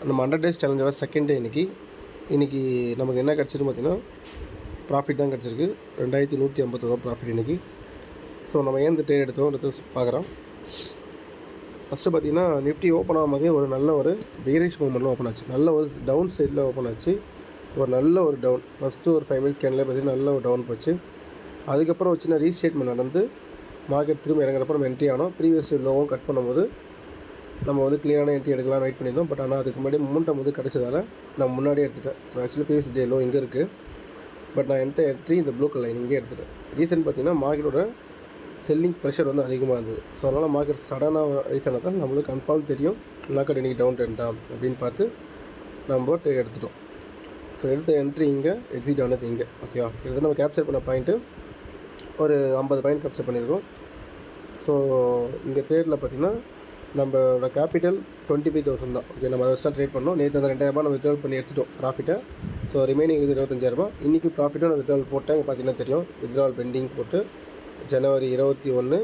நம்ம 100 days சேலஞ்சோட second day இன்றைக்கி நமக்கு என்ன கிடச்சிருக்கு பார்த்திங்கன்னா ப்ராஃபிட் தான் கிடச்சிருக்கு. 2151 ப்ராஃபிட் இன்றைக்கி. ஸோ நம்ம ஏன் இந்த ட்ரேட் எடுத்தோம் பார்க்குறோம். ஃபஸ்ட்டு பார்த்திங்கன்னா நிஃப்டி ஓப்பன் ஆகும்போதே ஒரு நல்ல ஒரு பேரிஷ் மூவ்மெண்ட்டில் ஓப்பன் ஆச்சு. நல்ல ஒரு டவுன் சைடில் ஓப்பன் ஆச்சு. ஒரு நல்ல ஒரு டவுன் ஃபஸ்ட்டு ஒரு 5 மினிட்ஸ் கேனில் பார்த்திங்கன்னா நல்ல ஒரு டவுன் போச்சு. அதுக்கப்புறம் ஒரு சின்ன ரீஸ்டேட்மெண்ட் நடந்து மார்க்கெட் திரும்ப இறங்குறப்ப நம்ம என்ட்ரி ஆனோம். ப்ரீவியஸ் லோவும் கட் பண்ணும்போது நம்ம வந்து கிளியரான என்ட்ரி எடுக்கலாம் வெயிட் பண்ணியிருந்தோம். பட் ஆனால் அதுக்கு முன்னாடி மூமெண்டம் வந்து கிடச்சதால நான் முன்னாடியே எடுத்துட்டேன். ஆக்சுவலி ப்ரீவியஸ் டே லோ இங்கே இருக்குது. பட் நான் எந்த என்ட்ரி இந்த ப்ளூ கலர் இங்கே எடுத்துட்டேன். ரீசன் பார்த்திங்கன்னா மார்க்கெட்டோட செல்லிங் ப்ரெஷர் வந்து அதிகமாக இருந்தது. ஸோ அதனால் மார்க்கெட் சடனாக ரீசனாக தான் நம்மளுக்கு கன்ஃபார்ம் தெரியும் மார்க்கெட் இன்றைக்கி டவுன் ட்ரெண்ட் தான் அப்படின்னு பார்த்து நம்ம ட்ரேட் எடுத்துட்டோம். ஸோ எடுத்த என்ட்ரி இங்கே, எக்ஸிட் ஆனது இங்கே. ஓகேவா, இதை நம்ம கேப்சர் பண்ண பாயிண்ட்டு ஒரு 50 பாயிண்ட் கேப்சர் பண்ணியிருக்கோம். ஸோ இந்த ட்ரேடில் பார்த்திங்கன்னா நம்மளோட கேபிட்டல் 25,000 தான். ஓகே, நம்ம அதை வச்சு தான் ட்ரேட் பண்ணோம். நேற்று அந்த 2,000 நம்ம வித்ட்ரால் பண்ணி எடுத்துட்டோம் ப்ராஃபிட்டை. ஸோ ரிமைனிங் இது 25,000. இன்றைக்கி ப்ராஃபிட்டும் நான் வித்ட்ரால் போட்டேன். பார்த்திங்கன்னா தெரியும், வித்ட்ரால் பெண்டிங் போட்டு ஜனவரி 21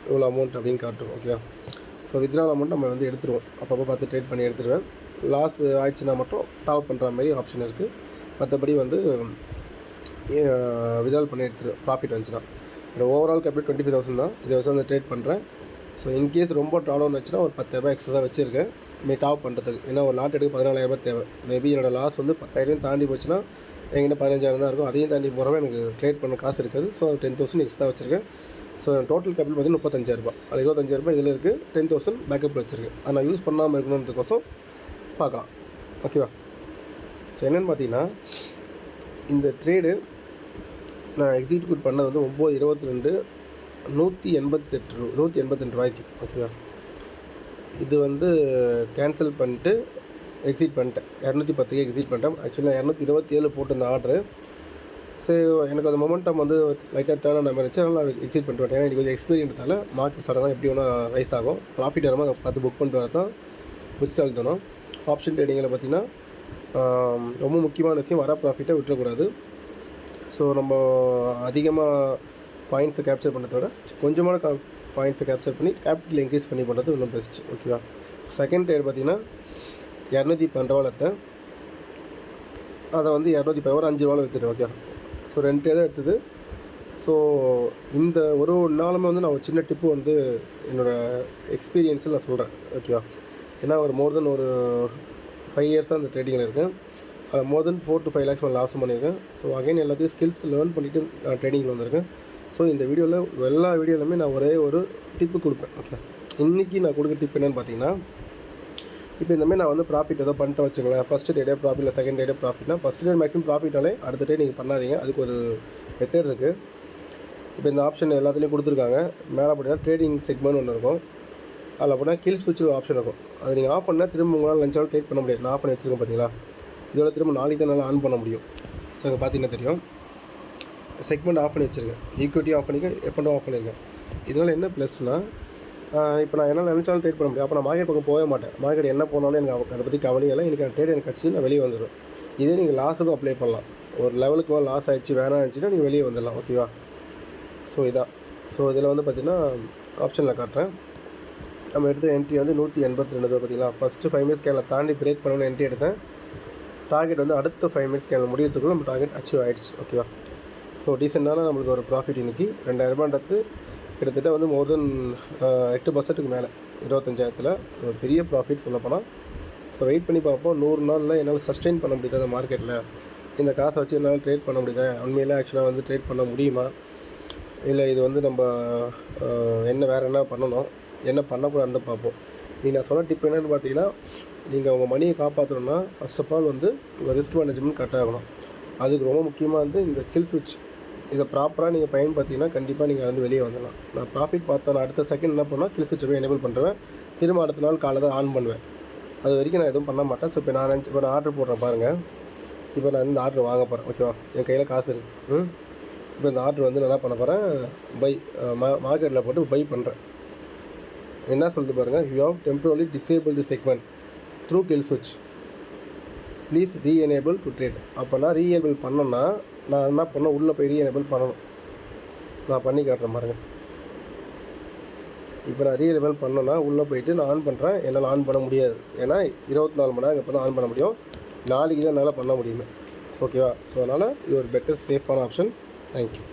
இவ்வளோ அமௌண்ட் அப்படின்னு காட்டும். ஓகேவா, ஸோ வித்ட்ரால் அமௌண்ட் நம்ம வந்து எடுத்துருவோம். அப்பப்போ பார்த்து ட்ரேட் பண்ணி எடுத்துருவேன். லாஸ் ஆயிடுச்சுன்னா மட்டும் டாப் பண்ணுற மாதிரி ஆப்ஷன் இருக்குது. மற்றபடி வந்து வித்ட்ரால் பண்ணி எடுத்துருவேன் ப்ராஃபிட் வந்துச்சுன்னா. ஓவரால் கேபிட்டல் 25,000 தான். இதை வச்சு அந்த ட்ரேட் பண்ணுறேன். ஸோ இன்கேஸ் ரொம்ப ட்ராடவுன் வச்சுன்னா ஒரு 10,000 எக்ஸ்ட்ரா வச்சுருக்கேன் டாப் பண்ணுறதுக்கு. ஏன்னா ஒரு லாட் எடுக்க 14,000 தேவை. மேபி என்னோடய லாஸ் வந்து 10,000 தாண்டி போச்சுன்னா என்கிட்ட 15,000 தான் இருக்கும். அதையும் தாண்டி போகிறவங்க எனக்கு ட்ரேட் பண்ண காசு இருக்காது. ஸோ 10,000 எக்ஸ்ட்ரா வச்சுருக்கேன். ஸோ டோட்டல் கேபிட்டல் பார்த்திங்கன்னா 35,000. அது 25,000 இதில் இருக்குது. 10,000 பேக்கப்பில் வச்சுருக்கேன். அதை நான் யூஸ் பண்ணாமல் இருக்கணுன்றதுக்கோசம் பார்க்கலாம். ஓகேவா, ஸோ என்னென்னு பார்த்தீங்கன்னா இந்த ட்ரேடு நான் எக்ஸிக்யூட் பண்ணது வந்து 9/22 182 ரூபாய்க்கு. ஓகேவா, இது வந்து கேன்சல் பண்ணிட்டு எக்ஸிட் பண்ணிட்டேன். 210க்கு எக்ஸிட் பண்ணிட்டேன். ஆக்சுவலாக 227 போட்டு இந்த ஆர்டரு. சரி, எனக்கு அந்த மொமெண்டம் வந்து லைட்டாக டேர்ன் ஆன மாதிரி இருந்துச்சு. அதனால் எக்ஸிட் பண்ணிட்டு வரேன். ஏன்னா எனக்கு கொஞ்சம் எக்ஸ்பீரியன்ஸால் மார்க்கெட் சடனாக எப்படி வேணால் ரைஸ் ஆகும். ப்ராஃபிட் வரும்போது அதை பார்த்து புக் பண்ணிட்டு வர தான் புதுசாக தோணும். ஆப்ஷன் ட்ரேடிங்கில் பார்த்திங்கன்னா ரொம்ப முக்கியமான விஷயம், வர ப்ராஃபிட்டை விட்டுறக்கூடாது. ஸோ நம்ம அதிகமாக பாயிண்ட்ஸை கேப்சர் பண்ணுறத விட கொஞ்சமான பாயிண்ட்ஸை கேப்சர் பண்ணி கேபிட்டல் இன்க்ரீஸ் பண்ணி பண்ணுறது இன்னும் பெஸ்ட். ஓகேவா, செகண்ட் ட்ரேட் பார்த்திங்கன்னா 212 எடுத்தேன். அதை வந்து 210 ஒரு 5 ரூபாவில் விற்றுட்டேன். ஓகே, ஸோ 2 ட்ரேட் தான் எடுத்தது. ஸோ இந்த ஒரு நாளுமே வந்து நான் ஒரு சின்ன டிப்பு வந்து என்னோடய எக்ஸ்பீரியன்ஸில் நான் சொல்கிறேன். ஓகேவா, ஏன்னா ஒரு மோர் தென் ஒரு 5 இயர்ஸாக அந்த ட்ரேடிங்கில் இருக்கேன். அதில் மோர் தென் 4 to 5 lakhs நான் லாஸும் பண்ணியிருக்கேன். ஸோ அகைன் எல்லாத்தையும் ஸ்கில்ஸ் லேர்ன் பண்ணிவிட்டு நான் ட்ரேடிங்கில் வந்திருக்கேன். ஸோ இந்த வீடியோவில் எல்லா வீடியோவிலுமே நான் ஒரே ஒரு டிப்பு கொடுப்பேன். ஓகே, இன்றைக்கி நான் கொடுக்குற டிப் என்னென்னு பார்த்தீங்கன்னா, இப்போ இந்தமாதிரி நான் வந்து ப்ராஃபிட் ஏதோ பண்ணிட்டு வச்சுங்களேன். ஃபஸ்ட்டு டேடே ப்ராஃபிட் இல்லை செகண்ட் டேடே ப்ராஃபிட்னா ஃபஸ்ட் டே மேக்ஸிமம் ப்ராஃபிட்டாலே அடுத்த டே நீங்கள் பண்ணாதீங்க. அதுக்கு ஒரு மெத்தட் இருக்குது. இப்போ இந்த ஆப்ஷன் எல்லாத்துலேயும் கொடுத்துருக்காங்க. மேலே அப்படின்னா ட்ரேடிங் செக்மெண்ட் ஒன்று இருக்கும். அதில் அப்படின்னா கில் ஸ்விட்ச் ஒரு ஆப்ஷன் இருக்கும். அதை நீங்கள் ஆஃப் பண்ணால் திரும்ப உங்களால் லஞ்சாலும் ட்ரேட் பண்ண முடியாது. நான் ஆஃப் பண்ணி வச்சுருக்கேன் பார்த்தீங்களா. இதோட திரும்ப நாளைக்கு தான் நல்லா ஆன் பண்ண முடியும். ஸோ அங்கே பார்த்தீங்கன்னா தெரியும், செக்மெண்ட் ஆஃப் பண்ணி வச்சுருக்கேன். ஈக்விட்டி ஆஃப் பண்ணிக்க, எஃப்என்டும் ஆஃப் பண்ணியிருக்கேன். இதனால் என்ன ப்ளஸ்னால், இப்போ நான் என்ன நினச்சாலும் ட்ரேட் பண்ண முடியும். அப்போ நான் மார்க்கெட் பக்கம் போக மாட்டேன். மார்க்கெட் என்ன போனாலும் எனக்கு அதை பற்றி கவலையெல்லாம். எனக்கு ட்ரேட் எனக்கு கிடச்சி நான் வெளியே வந்துடும். இதே நீங்கள் லாஸுக்கும் அப்ளை பண்ணலாம். ஒரு லெவலுக்கு மேலே லாஸ் ஆகிடுச்சு வேணாம் ஆச்சுன்னா நீங்கள் வெளியே வந்துடலாம். ஓகேவா, ஸோ இதான். ஸோ இதில் வந்து பார்த்திங்கன்னா ஆப்ஷனில் காட்டுறேன். நம்ம எடுத்த என்ட்ரி வந்து 182 பார்த்திங்களா. ஃபஸ்ட்டு 5 மினிட்ஸ் கேனில் தாண்டி பிரேக் பண்ணணும்னு என்ட்ரி எடுத்தேன். டார்கெட் வந்து அடுத்த 5 மினிட்ஸ் கேனில் முடியறதுக்குள்ள நம்ம டார்கெட் அச்சீவ் ஆகிடுச்சு. ஓகேவா, ஸோ டீசெண்டான நம்மளுக்கு ஒரு ப்ராஃபிட் இன்றைக்கி 2,000 கிட்டத்தட்ட வந்து மோர் தென் 8% மேலே 25,000 ஒரு பெரிய ப்ராஃபிட் சொல்லப்போனால். ஸோ வெயிட் பண்ணி பார்ப்போம். 100 நாளில் என்னால் சஸ்டெயின் பண்ண முடியுது அந்த மார்க்கெட்டில். இந்த காசை வச்சு என்னால் ட்ரேட் பண்ண முடியுது. உண்மையிலே ஆக்சுவலாக வந்து ட்ரேட் பண்ண முடியுமா, இல்லை இது வந்து நம்ம என்ன வேறு என்ன பண்ணணும், என்ன பண்ணக்கூடாதுன்னு பார்ப்போம். நான் சொன்ன டிப் என்னென்னு பார்த்தீங்கன்னா, நீங்கள் உங்கள் மணியை காப்பாற்றணுன்னா ஃபஸ்ட் ஆஃப் ஆல் வந்து உங்கள் ரிஸ்க் மேனேஜ்மெண்ட் கரெக்டாக இருக்கணும். அதுக்கு ரொம்ப முக்கியமாக வந்து இந்த கில் ஸ்விட்ச் இதை ப்ராப்பராக நீங்கள் பயன்படுத்திங்கன்னா கண்டிப்பாக நீங்கள் வந்து வெளியே வந்துடலாம். நான் ப்ராஃபிட் பார்த்தேன், அடுத்த செகண்ட் என்ன பண்ணால் கில் ஸ்விட்ச் போய் எனேபிள் பண்ணுறேன். திரும்ப அடுத்த நாள் காலை தான் ஆன் பண்ணுவேன். அது வரைக்கும் நான் எதுவும் பண்ண மாட்டேன். ஸோ இப்போ நான் ஆர்டர் போடுறேன் பாருங்கள். இப்போ நான் இந்த ஆர்டர் வாங்க போகிறேன். ஓகேவா, என் கையில் காசு இருக்குது. இப்போ இந்த ஆர்டர் வந்து நான் என்ன பண்ண போகிறேன், பை மார்க்கெட்டில் போட்டு பை பண்ணுறேன். என்ன சொல்லிட்டு பாருங்கள், you have temporary disable the segment through kill ஸ்விட்ச், ப்ளீஸ் ரீஎனேபிள் டு ட்ரேட். அப்போ நான் ரீஎனேபிள் பண்ணோன்னா நான் என்ன பண்ணேன், உள்ளே போய் ரீஎனேபிள் பண்ணணும். நான் பண்ணி காட்டுறேன் பாருங்கள். இப்போ நான் ரீஎனேபிள் பண்ணேன்னா உள்ளே போயிட்டு நான் ஆன் பண்ணுறேன், என்னால் ஆன் பண்ண முடியாது. ஏன்னா 24 மணி நேரம் அப்புறம் தான் ஆன் பண்ண முடியும். நாளைக்கு தான் என்னால் பண்ண முடியுமே. ஓகேவா? ஸோ அதனால் இது ஒரு பெட்டர் சேஃபான ஆப்ஷன். தேங்க்யூ.